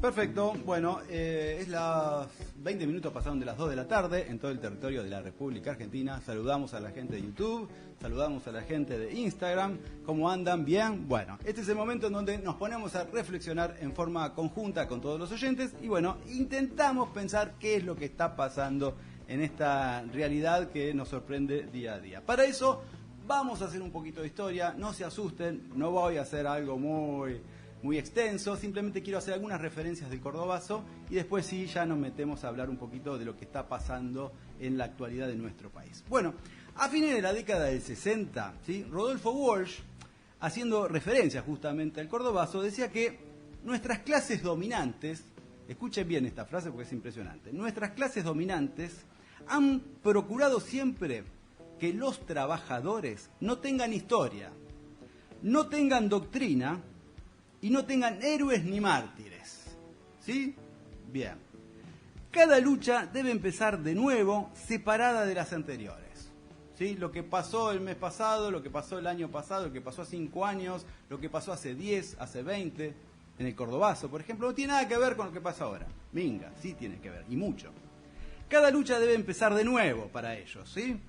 Perfecto, bueno, es las 20 minutos pasaron de las 2 de la tarde en todo el territorio de la República Argentina. Saludamos a la gente de YouTube, saludamos a la gente de Instagram. ¿Cómo andan? ¿Bien? Bueno, este es el momento en donde nos ponemos a reflexionar en forma conjunta con todos los oyentes y bueno, intentamos pensar qué es lo que está pasando en esta realidad que nos sorprende día a día. Para eso vamos a hacer un poquito de historia, no se asusten, no voy a hacer algo muy extenso, simplemente quiero hacer algunas referencias del Cordobazo y después sí ya nos metemos a hablar un poquito de lo que está pasando en la actualidad de nuestro país. Bueno, a fines de la década del 60, ¿sí? Rodolfo Walsh, haciendo referencia justamente al Cordobazo, decía que nuestras clases dominantes, escuchen bien esta frase porque es impresionante, nuestras clases dominantes han procurado siempre que los trabajadores no tengan historia, no tengan doctrina, y no tengan héroes ni mártires. ¿Sí? Bien. Cada lucha debe empezar de nuevo, separada de las anteriores. ¿Sí? Lo que pasó el mes pasado, lo que pasó el año pasado, lo que pasó hace 5 años, lo que pasó hace 10, hace 20, en el Cordobazo, por ejemplo, no tiene nada que ver con lo que pasa ahora. Minga, sí tiene que ver, y mucho. Cada lucha debe empezar de nuevo para ellos, ¿sí?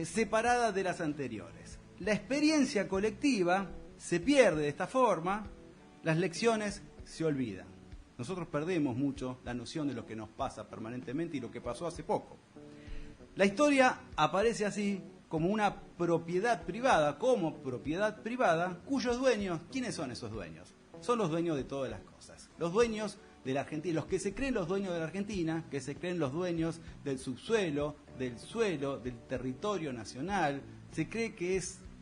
Separada de las anteriores. La experiencia colectiva se pierde de esta forma. Las lecciones se olvidan. Nosotros perdemos mucho la noción de lo que nos pasa permanentemente y lo que pasó hace poco. La historia aparece así como una propiedad privada, cuyos dueños, ¿quiénes son esos dueños? Son los dueños de todas las cosas. Los dueños de la Argentina, los que se creen los dueños de la Argentina, que se creen los dueños del subsuelo, del suelo, del territorio nacional, se cree que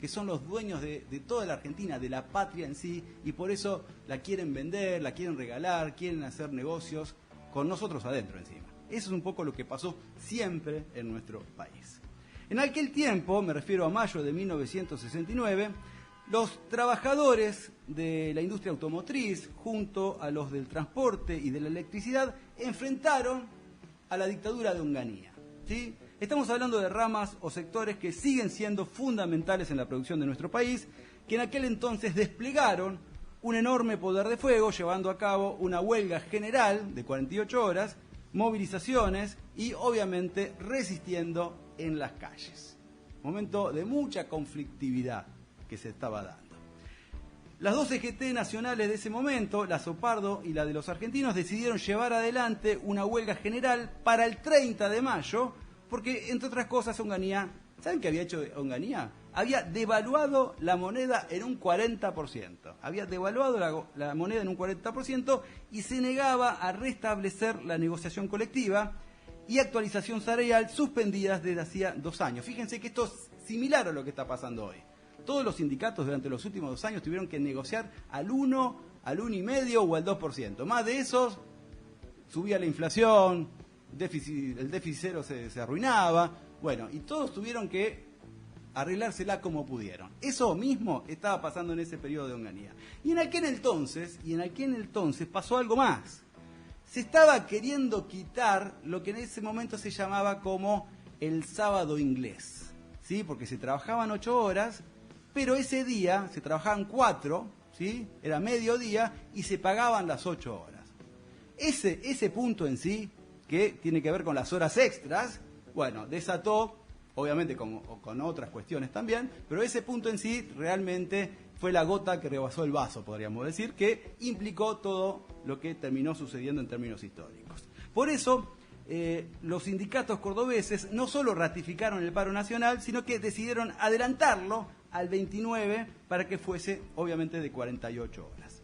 son los dueños de toda la Argentina, de la patria en sí, y por eso la quieren vender, la quieren regalar, quieren hacer negocios con nosotros adentro encima. Eso es un poco lo que pasó siempre en nuestro país. En aquel tiempo, me refiero a mayo de 1969, los trabajadores de la industria automotriz, junto a los del transporte y de la electricidad, enfrentaron a la dictadura de Onganía, ¿sí? Estamos hablando de ramas o sectores que siguen siendo fundamentales en la producción de nuestro país, que en aquel entonces desplegaron un enorme poder de fuego, llevando a cabo una huelga general de 48 horas, movilizaciones y obviamente resistiendo en las calles. Momento de mucha conflictividad que se estaba dando. Las dos CGT nacionales de ese momento, la Sopardo y la de los argentinos, decidieron llevar adelante una huelga general para el 30 de mayo, porque, entre otras cosas, Onganía, ¿saben qué había hecho Onganía? Había devaluado la moneda en un 40%. Había devaluado la moneda en un 40% y se negaba a restablecer la negociación colectiva y actualización salarial suspendidas desde hacía 2 años. Fíjense que esto es similar a lo que está pasando hoy. Todos los sindicatos durante los últimos 2 años tuvieron que negociar al 1, al 1,5% o al 2%. Más de esos, subía la inflación, el déficit cero se arruinaba, bueno, y todos tuvieron que arreglársela como pudieron. Eso mismo estaba pasando en ese periodo de Onganía. Y en aquel entonces pasó algo más. Se estaba queriendo quitar lo que en ese momento se llamaba como el sábado inglés, ¿sí? Porque se trabajaban 8 horas, pero ese día se trabajaban 4, ¿sí? Era mediodía y se pagaban las 8 horas. Ese punto en sí, que tiene que ver con las horas extras, bueno, desató, obviamente con otras cuestiones también, pero ese punto en sí realmente fue la gota que rebasó el vaso, podríamos decir, que implicó todo lo que terminó sucediendo en términos históricos. Por eso, los sindicatos cordobeses no solo ratificaron el paro nacional, sino que decidieron adelantarlo al 29 para que fuese, obviamente, de 48 horas.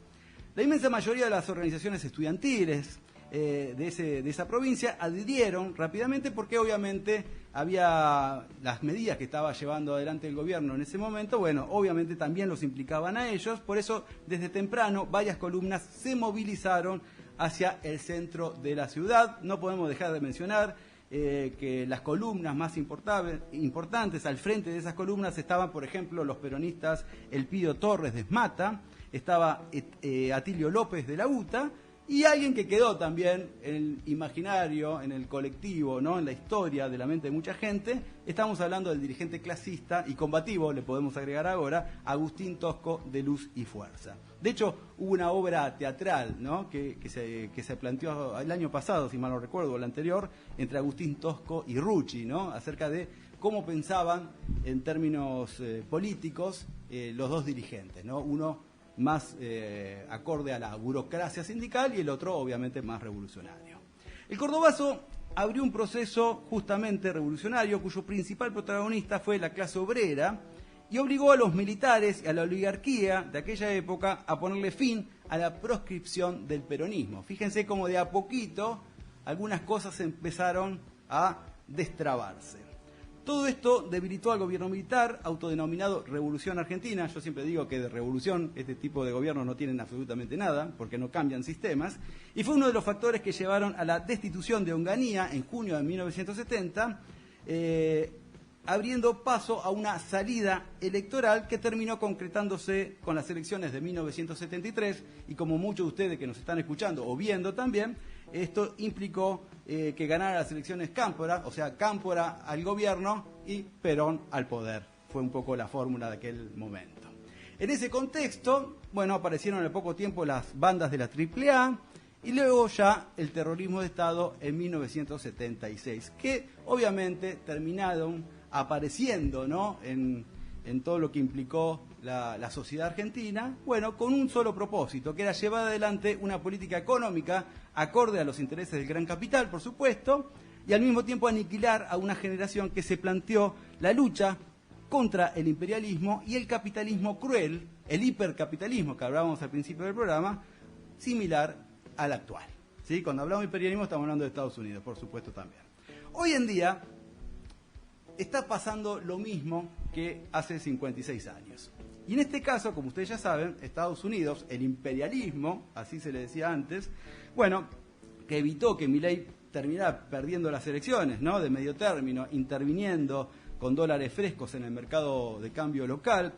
La inmensa mayoría de las organizaciones estudiantiles de esa provincia adhirieron rápidamente porque obviamente había las medidas que estaba llevando adelante el gobierno en ese momento, bueno, obviamente también los implicaban a ellos, por eso desde temprano varias columnas se movilizaron hacia el centro de la ciudad. No podemos dejar de mencionar que las columnas más importantes, al frente de esas columnas estaban, por ejemplo, los peronistas Elpidio Torres de Esmata, estaba Atilio López de la UTA, Y alguien que quedó también en el imaginario, en el colectivo, ¿no? En la historia de la mente de mucha gente, estamos hablando del dirigente clasista y combativo, le podemos agregar ahora, Agustín Tosco de Luz y Fuerza. De hecho, hubo una obra teatral, ¿no? que se planteó el año pasado, si mal no recuerdo, o el anterior, entre Agustín Tosco y Rucci, ¿no? Acerca de cómo pensaban en términos políticos los dos dirigentes, ¿no? Uno más acorde a la burocracia sindical y el otro obviamente más revolucionario. El cordobazo abrió un proceso justamente revolucionario cuyo principal protagonista fue la clase obrera y obligó a los militares y a la oligarquía de aquella época a ponerle fin a la proscripción del peronismo. Fíjense cómo de a poquito algunas cosas empezaron a destrabarse. Todo esto debilitó al gobierno militar, autodenominado Revolución Argentina. Yo siempre digo que de revolución este tipo de gobiernos no tienen absolutamente nada, porque no cambian sistemas. Y fue uno de los factores que llevaron a la destitución de Onganía en junio de 1970, abriendo paso a una salida electoral que terminó concretándose con las elecciones de 1973. Y como muchos de ustedes que nos están escuchando o viendo también, esto implicó que ganara las elecciones Cámpora, o sea, Cámpora al gobierno y Perón al poder. Fue un poco la fórmula de aquel momento. En ese contexto, bueno, aparecieron en poco tiempo las bandas de la AAA y luego ya el terrorismo de Estado en 1976, que obviamente terminaron apareciendo, ¿no? en todo lo que implicó la sociedad argentina, bueno, con un solo propósito, que era llevar adelante una política económica acorde a los intereses del gran capital, por supuesto, y al mismo tiempo aniquilar a una generación que se planteó la lucha contra el imperialismo y el capitalismo cruel, el hipercapitalismo que hablábamos al principio del programa, similar al actual. ¿Sí? Cuando hablamos de imperialismo estamos hablando de Estados Unidos, por supuesto también. Hoy en día está pasando lo mismo que hace 56 años. Y en este caso, como ustedes ya saben, Estados Unidos, el imperialismo, así se le decía antes, bueno, que evitó que Milei terminara perdiendo las elecciones, ¿no? De medio término, interviniendo con dólares frescos en el mercado de cambio local,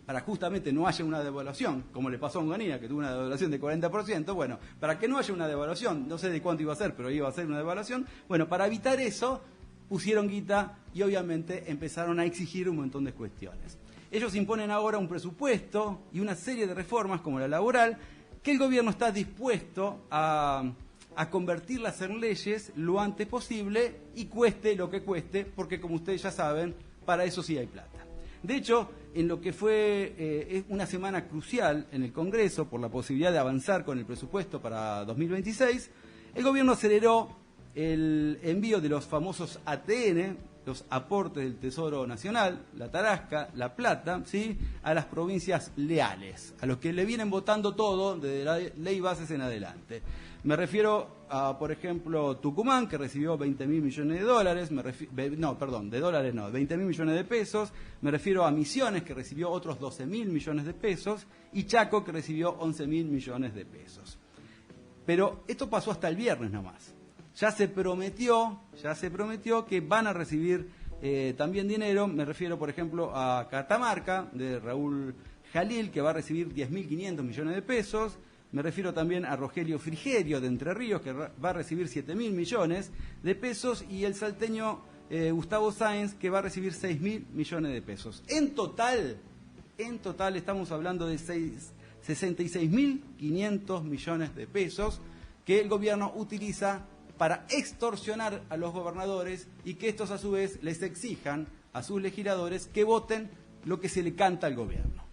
para justamente no haya una devaluación, como le pasó a Onganía, que tuvo una devaluación de 40%, bueno, para que no haya una devaluación, no sé de cuánto iba a ser, pero iba a ser una devaluación, bueno, para evitar eso, pusieron guita y obviamente empezaron a exigir un montón de cuestiones. Ellos imponen ahora un presupuesto y una serie de reformas como la laboral que el gobierno está dispuesto a convertirlas en leyes lo antes posible y cueste lo que cueste, porque como ustedes ya saben, para eso sí hay plata. De hecho, en lo que fue una semana crucial en el Congreso por la posibilidad de avanzar con el presupuesto para 2026, el gobierno aceleró el envío de los famosos ATN, los aportes del Tesoro Nacional, la Tarasca, la Plata, ¿sí? A las provincias leales, a los que le vienen votando todo desde la ley bases en adelante. Me refiero a, por ejemplo, Tucumán, que recibió 20.000 millones de dólares, 20.000 millones de pesos. Me refiero a Misiones, que recibió otros 12.000 millones de pesos, y Chaco, que recibió 11.000 millones de pesos. Pero esto pasó hasta el viernes nomás. Ya se prometió que van a recibir también dinero. Me refiero, por ejemplo, a Catamarca, de Raúl Jalil, que va a recibir 10.500 millones de pesos. Me refiero también a Rogelio Frigerio, de Entre Ríos, que va a recibir 7.000 millones de pesos. Y el salteño Gustavo Sáenz, que va a recibir 6.000 millones de pesos. En total estamos hablando de 66.500 millones de pesos que el gobierno utiliza para extorsionar a los gobernadores y que estos a su vez les exijan a sus legisladores que voten lo que se le canta al gobierno.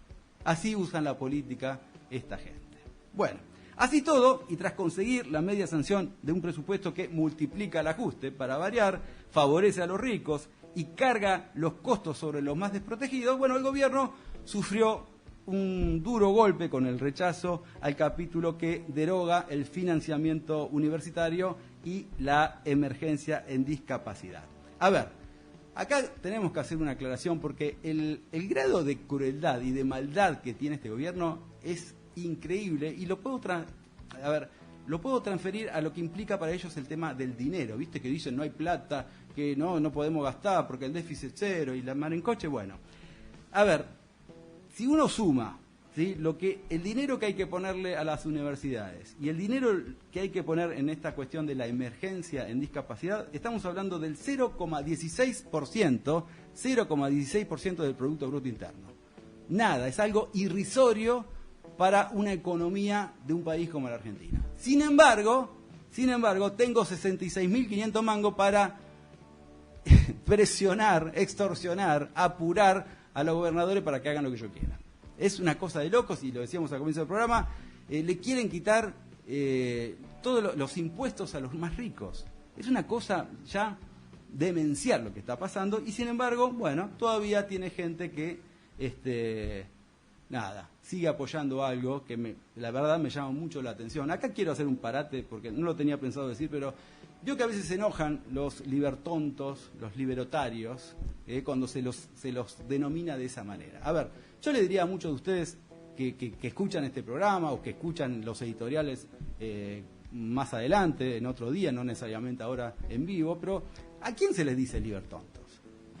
Así usan la política esta gente. Bueno, así todo, y tras conseguir la media sanción de un presupuesto que multiplica el ajuste, para variar, favorece a los ricos y carga los costos sobre los más desprotegidos, bueno, el gobierno sufrió un duro golpe con el rechazo al capítulo que deroga el financiamiento universitario y la emergencia en discapacidad. A ver, acá tenemos que hacer una aclaración porque el grado de crueldad y de maldad que tiene este gobierno es increíble y lo puedo transferir a lo que implica para ellos el tema del dinero. Viste que dicen no hay plata, que no podemos gastar porque el déficit es cero y la mar en coche. Bueno, a ver, si uno suma ¿sí? El dinero que hay que ponerle a las universidades y el dinero que hay que poner en esta cuestión de la emergencia en discapacidad, estamos hablando del 0,16% del Producto Bruto Interno. Nada, es algo irrisorio para una economía de un país como la Argentina. Sin embargo, tengo 66.500 mangos para presionar, extorsionar, apurar a los gobernadores para que hagan lo que yo quiera. Es una cosa de locos, y lo decíamos al comienzo del programa, le quieren quitar todos los impuestos a los más ricos. Es una cosa ya demencial lo que está pasando, y sin embargo, bueno, todavía tiene gente que sigue apoyando algo que la verdad me llama mucho la atención. Acá quiero hacer un parate, porque no lo tenía pensado decir, pero yo que a veces se enojan los libertontos, los liberotarios, cuando se los denomina de esa manera. A ver, yo le diría a muchos de ustedes que escuchan este programa o que escuchan los editoriales más adelante, en otro día, no necesariamente ahora en vivo, pero ¿a quién se les dice libertontos?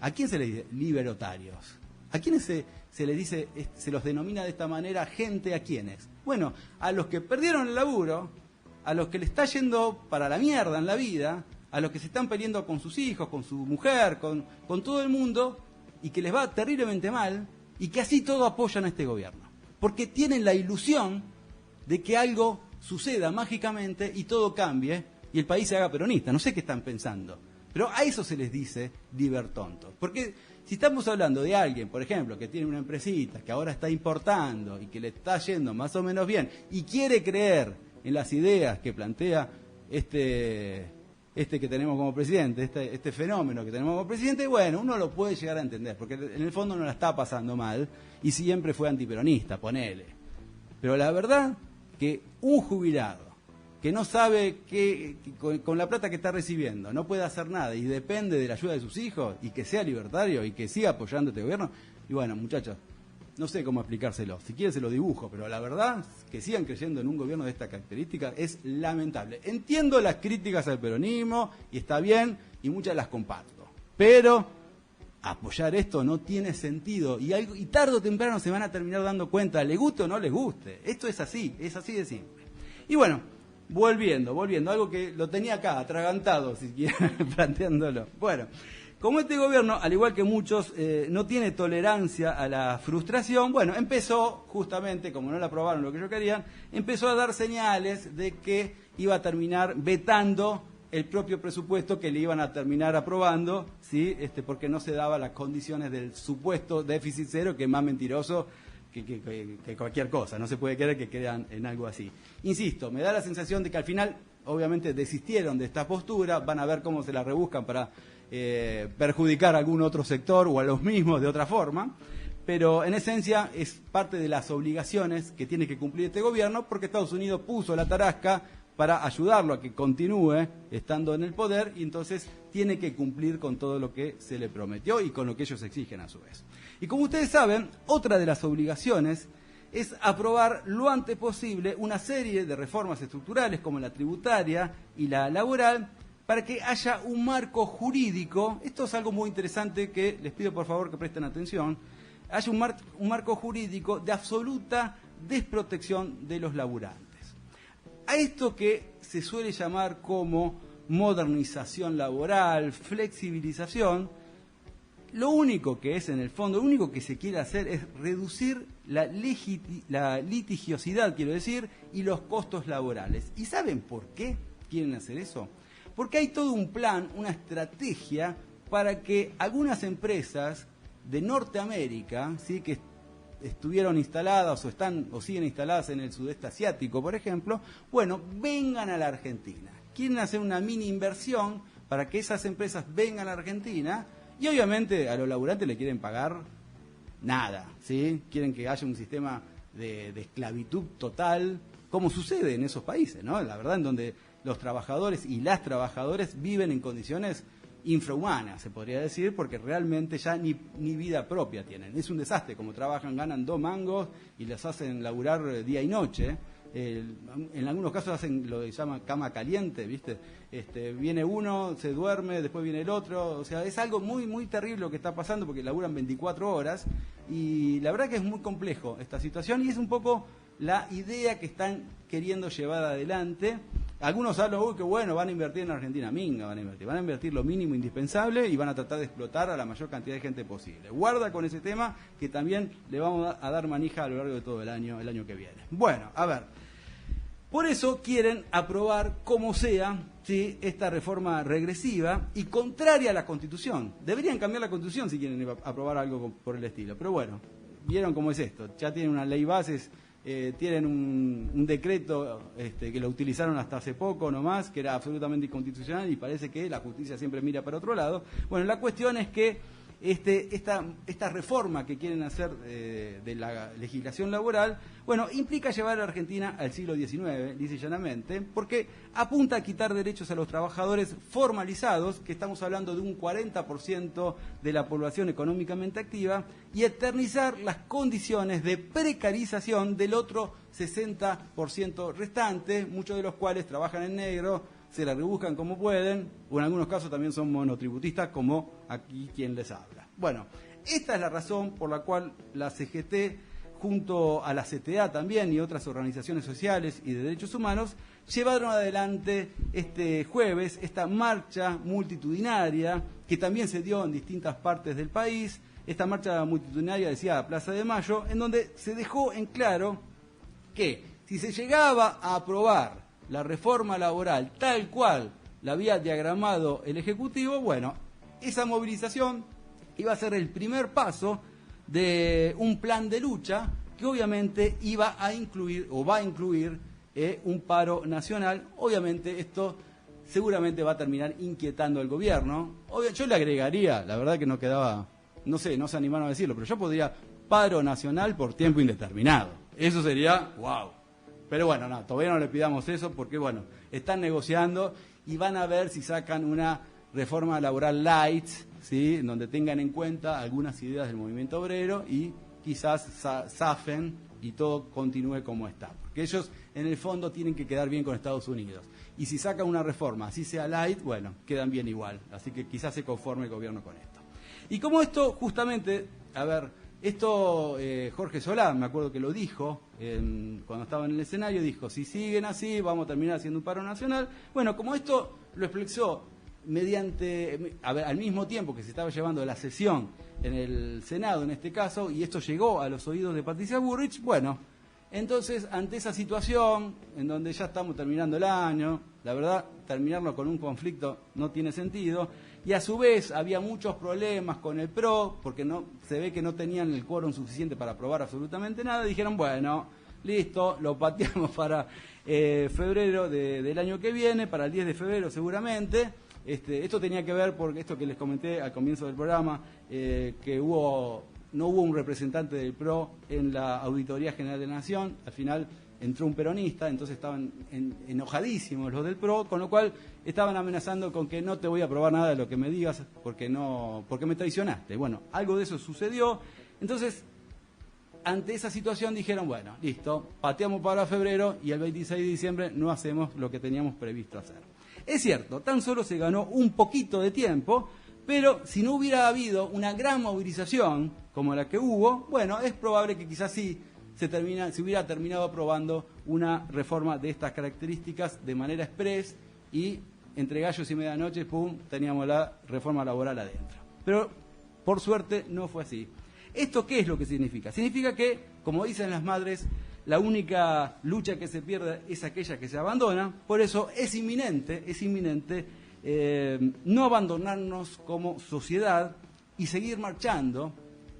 ¿A quién se les dice liberotarios? ¿A quiénes se les dice, se los denomina de esta manera gente? ¿A quiénes? Bueno, a los que perdieron el laburo, a los que le está yendo para la mierda en la vida, a los que se están peleando con sus hijos, con su mujer, con todo el mundo, y que les va terriblemente mal, y que así todo apoyan a este gobierno. Porque tienen la ilusión de que algo suceda mágicamente y todo cambie, y el país se haga peronista. No sé qué están pensando, pero a eso se les dice libertontos. Porque si estamos hablando de alguien, por ejemplo, que tiene una empresita, que ahora está importando y que le está yendo más o menos bien, y quiere creer en las ideas que plantea este que tenemos como presidente, este fenómeno que tenemos como presidente, bueno, uno lo puede llegar a entender, porque en el fondo no la está pasando mal y siempre fue antiperonista, ponele. Pero la verdad que un jubilado que no sabe que con la plata que está recibiendo no puede hacer nada y depende de la ayuda de sus hijos, y que sea libertario y que siga apoyando este gobierno, y bueno, muchachos, no sé cómo explicárselo, si quieren se lo dibujo, pero la verdad que sigan creyendo en un gobierno de esta característica es lamentable. Entiendo las críticas al peronismo, y está bien, y muchas las comparto, pero apoyar esto no tiene sentido, y tarde o temprano se van a terminar dando cuenta, les guste o no les guste. Esto es así de simple. Y bueno, volviendo, algo que lo tenía acá, atragantado, si quieren, planteándolo. Bueno, como este gobierno, al igual que muchos, no tiene tolerancia a la frustración, bueno, empezó justamente, como no le aprobaron lo que ellos querían, empezó a dar señales de que iba a terminar vetando el propio presupuesto que le iban a terminar aprobando, ¿sí? Porque no se daban las condiciones del supuesto déficit cero, que es más mentiroso que cualquier cosa. No se puede creer que quedan en algo así. Insisto, me da la sensación de que al final, obviamente, desistieron de esta postura, van a ver cómo se la rebuscan para perjudicar a algún otro sector o a los mismos de otra forma, pero en esencia es parte de las obligaciones que tiene que cumplir este gobierno, porque Estados Unidos puso la tarasca para ayudarlo a que continúe estando en el poder, y entonces tiene que cumplir con todo lo que se le prometió y con lo que ellos exigen a su vez. Y como ustedes saben, otra de las obligaciones es aprobar lo antes posible una serie de reformas estructurales como la tributaria y la laboral, para que haya un marco jurídico. Esto es algo muy interesante que les pido por favor que presten atención. Haya un marco jurídico de absoluta desprotección de los laburantes. A esto que se suele llamar como modernización laboral, flexibilización, lo único que es en el fondo, lo único que se quiere hacer es reducir la litigiosidad, quiero decir, y los costos laborales. ¿Y saben por qué quieren hacer eso? Porque hay todo un plan, una estrategia para que algunas empresas de Norteamérica, ¿sí?, que estuvieron instaladas o están o siguen instaladas en el sudeste asiático, por ejemplo, bueno, vengan a la Argentina. Quieren hacer una mini inversión para que esas empresas vengan a la Argentina, y obviamente a los laburantes le quieren pagar nada, ¿sí? Quieren que haya un sistema de esclavitud total, como sucede en esos países, ¿no? La verdad, en donde los trabajadores y las trabajadoras viven en condiciones infrahumanas, se podría decir, porque realmente ya ni vida propia tienen. Es un desastre como trabajan, ganan 2 mangos y les hacen laburar día y noche, en algunos casos hacen lo que se llama cama caliente, ¿viste? Viene uno, se duerme, después viene el otro, o sea, es algo muy, muy terrible lo que está pasando porque laburan 24 horas y la verdad que es muy complejo esta situación y es un poco la idea que están queriendo llevar adelante. Algunos hablan, uy, que bueno, van a invertir en Argentina. Minga van a invertir lo mínimo indispensable y van a tratar de explotar a la mayor cantidad de gente posible. Guarda con ese tema que también le vamos a dar manija a lo largo de todo el año que viene. Bueno, a ver, por eso quieren aprobar como sea, ¿sí?, esta reforma regresiva y contraria a la Constitución. Deberían cambiar la Constitución si quieren aprobar algo por el estilo. Pero bueno, vieron cómo es esto. Ya tienen una ley bases. Tienen un decreto que lo utilizaron hasta hace poco nomás, que era absolutamente inconstitucional y parece que la justicia siempre mira para otro lado. Bueno, la cuestión es que esta reforma que quieren hacer de la legislación laboral, bueno, implica llevar a la Argentina al siglo XIX, lisa y llanamente, porque apunta a quitar derechos a los trabajadores formalizados, que estamos hablando de un 40% de la población económicamente activa, y eternizar las condiciones de precarización del otro 60% restante, muchos de los cuales trabajan en negro, se la rebuscan como pueden, o en algunos casos también son monotributistas, como aquí quien les habla. Bueno, esta es la razón por la cual la CGT, junto a la CTA también y otras organizaciones sociales y de derechos humanos, llevaron adelante este jueves esta marcha multitudinaria que también se dio en distintas partes del país. Esta marcha multitudinaria decía Plaza de Mayo, en donde se dejó en claro que si se llegaba a aprobar la reforma laboral tal cual la había diagramado el Ejecutivo, bueno, esa movilización iba a ser el primer paso de un plan de lucha que obviamente iba a incluir o va a incluir un paro nacional. Obviamente esto seguramente va a terminar inquietando al gobierno. Yo le agregaría, la verdad que no quedaba, no sé, no se animaron a decirlo, pero yo podría paro nacional por tiempo indeterminado. Eso sería wow. Pero bueno, no, todavía no le pidamos eso porque, bueno, están negociando y van a ver si sacan una reforma laboral light, ¿sí?, en donde tengan en cuenta algunas ideas del movimiento obrero y quizás zafen y todo continúe como está. Porque ellos, en el fondo, tienen que quedar bien con Estados Unidos. Y si sacan una reforma, así sea light, bueno, quedan bien igual. Así que quizás se conforme el gobierno con esto. Y como esto, justamente, a ver... Esto Jorge Solá, me acuerdo que lo dijo cuando estaba en el escenario, dijo, si siguen así vamos a terminar haciendo un paro nacional. Bueno, como esto lo expresó al mismo tiempo que se estaba llevando la sesión en el Senado en este caso, y esto llegó a los oídos de Patricia Bullrich, bueno, entonces ante esa situación en donde ya estamos terminando el año, la verdad, terminarlo con un conflicto no tiene sentido. Y a su vez había muchos problemas con el PRO, porque se ve que no tenían el quórum suficiente para aprobar absolutamente nada. Dijeron, bueno, listo, lo pateamos para febrero del año que viene, para el 10 de febrero seguramente. Esto tenía que ver por esto que les comenté al comienzo del programa, que no hubo un representante del PRO en la Auditoría General de la Nación. Al final entró un peronista, entonces estaban enojadísimos los del PRO, con lo cual estaban amenazando con que no te voy a aprobar nada de lo que me digas porque me traicionaste. Bueno, algo de eso sucedió. Entonces, ante esa situación dijeron, bueno, listo, pateamos para febrero y el 26 de diciembre no hacemos lo que teníamos previsto hacer. Es cierto, tan solo se ganó un poquito de tiempo, pero si no hubiera habido una gran movilización como la que hubo, bueno, es probable que quizás sí se hubiera terminado aprobando una reforma de estas características de manera express y entre gallos y medianoche, pum, teníamos la reforma laboral adentro. Pero, por suerte, no fue así. ¿Esto qué es lo que significa? Significa que, como dicen las madres, la única lucha que se pierde es aquella que se abandona. Por eso es inminente no abandonarnos como sociedad y seguir marchando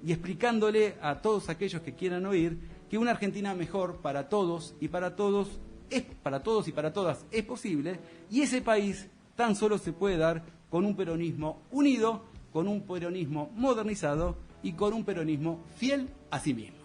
y explicándole a todos aquellos que quieran oír que una Argentina mejor para todos y para todas es posible, y ese país tan solo se puede dar con un peronismo unido, con un peronismo modernizado y con un peronismo fiel a sí mismo.